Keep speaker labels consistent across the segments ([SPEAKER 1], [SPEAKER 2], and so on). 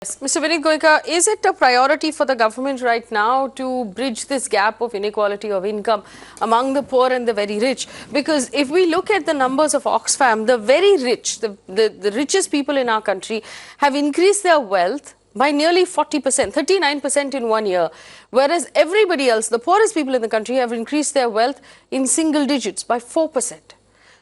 [SPEAKER 1] Mr. Vinit Goenka, is it a priority for the government right now to bridge this gap of inequality of income among the poor and the very rich? Because if we look at the numbers of Oxfam, the very rich, the richest people in our country have increased their wealth by nearly 40%, 39% in 1 year, whereas everybody else, the poorest people in the country, have increased their wealth in single digits by 4%.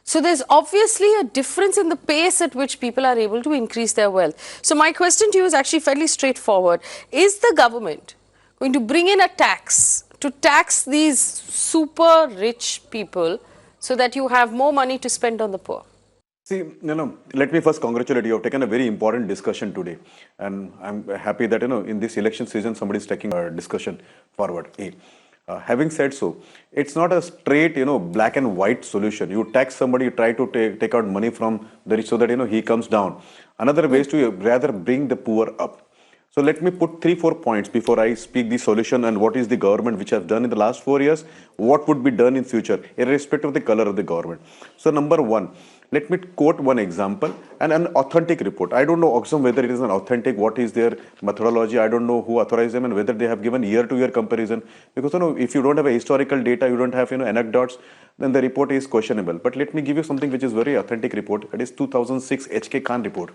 [SPEAKER 1] So there's obviously a difference in the pace at which people are able to increase their wealth. So my question to you is actually fairly straightforward. Is the government going to bring in a tax to tax these super rich people so that you have more money to spend on the poor?
[SPEAKER 2] See, let me first congratulate you. You have taken a very important discussion today. And I'm happy that, in this election season, somebody is taking our discussion forward. Having said so, it's not a straight, black and white solution. You tax somebody, you try to take out money from the rich so that, he comes down. Another way is to rather bring the poor up. So let me put 3-4 points before I speak the solution and what is the government which has done in the last 4 years, what would be done in future, irrespective of the color of the government. So number one, let me quote one example and an authentic report. I don't know Oxfam whether it is an authentic, what is their methodology. I don't know who authorized them and whether they have given year-to-year comparison. Because if you don't have a historical data, you don't have anecdotes, then the report is questionable. But let me give you something which is very authentic report. That is 2006 H.K. Khan report,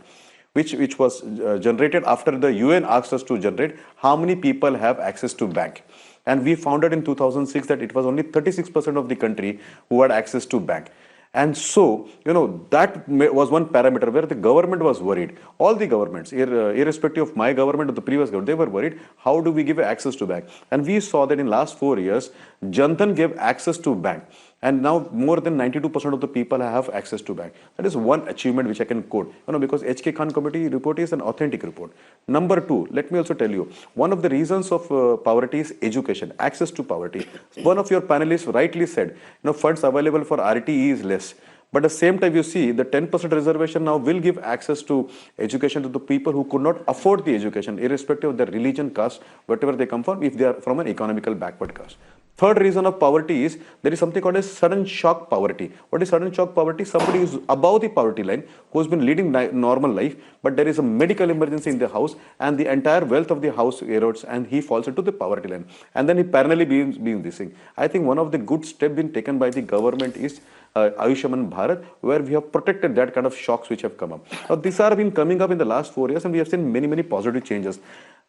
[SPEAKER 2] which was generated after the UN asked us to generate how many people have access to bank. And we found out in 2006 that it was only 36% of the country who had access to bank. And so, that was one parameter where the government was worried. All the governments, irrespective of my government or the previous government, they were worried, how do we give access to bank? And we saw that in last 4 years, Jan Dhan gave access to bank. And now more than 92% of the people have access to bank. That is one achievement which I can quote, because H.K. Khan committee report is an authentic report. Number two, let me also tell you, one of the reasons of poverty is education, access to poverty. One of your panelists rightly said, funds available for RTE is less. But at the same time, you see the 10% reservation now will give access to education to the people who could not afford the education, irrespective of their religion, caste, whatever they come from, if they are from an economical backward caste. Third reason of poverty is there is something called a sudden shock poverty. What is sudden shock poverty? Somebody is above the poverty line who has been leading normal life, but there is a medical emergency in the house and the entire wealth of the house erodes and he falls into the poverty line. And then he parallelly being this thing. I think one of the good steps being taken by the government is Ayushman Bharat, where we have protected that kind of shocks which have come up. Now, these have been coming up in the last 4 years and we have seen many, many positive changes.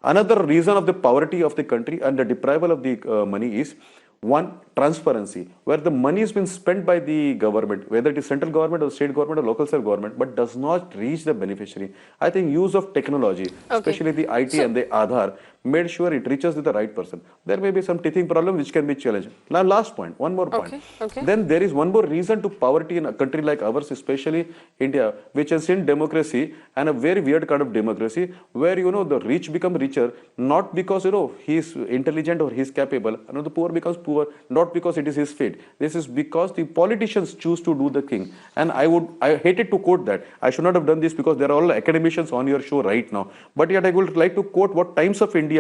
[SPEAKER 2] Another reason of the poverty of the country and the deprival of the money is one, transparency, where the money has been spent by the government, whether it is central government or state government or local self-government, but does not reach the beneficiary. I think use of technology, especially the IT and the Aadhaar, made sure it reaches to the right person. There may be some teething problem which can be challenged. Now, last point, one more point. Then there is one more reason to poverty in a country like ours, especially India, which has seen democracy and a very weird kind of democracy where, the rich become richer, not because, he is intelligent or he is capable, the poor becomes poor, not because it is his fate. This is because the politicians choose to do the thing. And I hated to quote that. I should not have done this because there are all academicians on your show right now. But yet I would like to quote what Times of India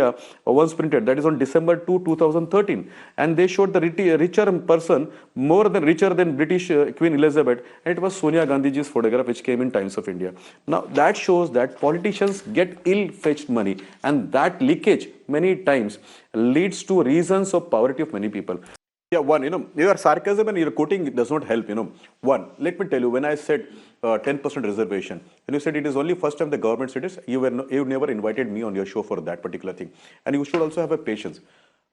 [SPEAKER 2] once printed, that is on December 2, 2013. And they showed the richer person, richer than British Queen Elizabeth. And it was Sonia Gandhiji's photograph which came in Times of India. Now that shows that politicians get ill-fetched money. And that leakage many times leads to reasons of poverty of many people. Yeah, one, your sarcasm and your quoting does not help, One, let me tell you, when I said 10% reservation, and you said it is only first time the government said this, you never invited me on your show for that particular thing. And you should also have a patience.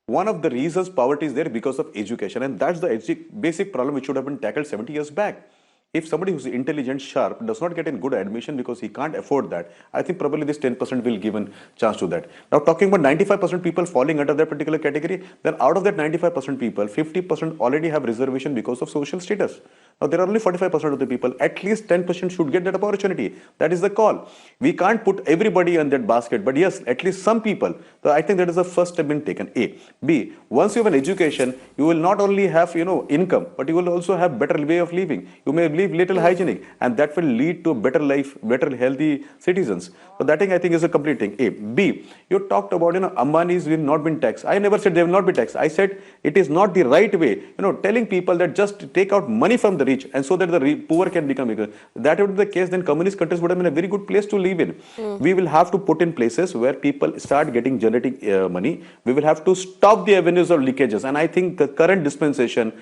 [SPEAKER 2] One of the reasons poverty is there because of education, and that's the basic problem which should have been tackled 70 years back. If somebody who's intelligent, sharp, does not get in good admission because he can't afford that, I think probably this 10% will give a chance to that. Now, talking about 95% people falling under that particular category, then out of that 95% people, 50% already have reservation because of social status. Now, there are only 45% of the people. At least 10% should get that opportunity. That is the call. We can't put everybody in that basket, but yes, at least some people. So I think that is the first step being taken. A. B. Once you have an education, you will not only have, income, but you will also have better way of living. You may live little hygienic, and that will lead to better life, better healthy citizens. So that thing I think is a complete thing. A. B. You talked about, Ambanis will not be taxed. I never said they will not be taxed. I said it is not the right way. Telling people that just take out money from the rich, and so that the poor can become bigger. That would be the case, then communist countries would have been a very good place to live in. We will have to put in places where people start getting generating money. We will have to stop the avenues of leakages, and I think the current dispensation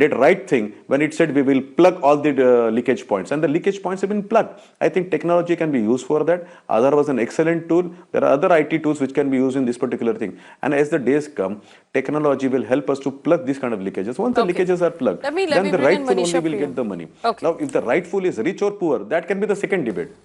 [SPEAKER 2] did right thing when it said we will plug all the leakage points, and the leakage points have been plugged. I think technology can be used for that. Aadhaar was an excellent tool. There are other IT tools which can be used in this particular thing. And as the days come, technology will help us to plug these kind of leakages. Once the leakages are plugged,
[SPEAKER 1] Let me
[SPEAKER 2] then the
[SPEAKER 1] bring in
[SPEAKER 2] rightful
[SPEAKER 1] Manisha,
[SPEAKER 2] only will
[SPEAKER 1] Priyam.
[SPEAKER 2] get the money.
[SPEAKER 1] Okay.
[SPEAKER 2] Now, if the rightful is rich or poor, that can be the second debate.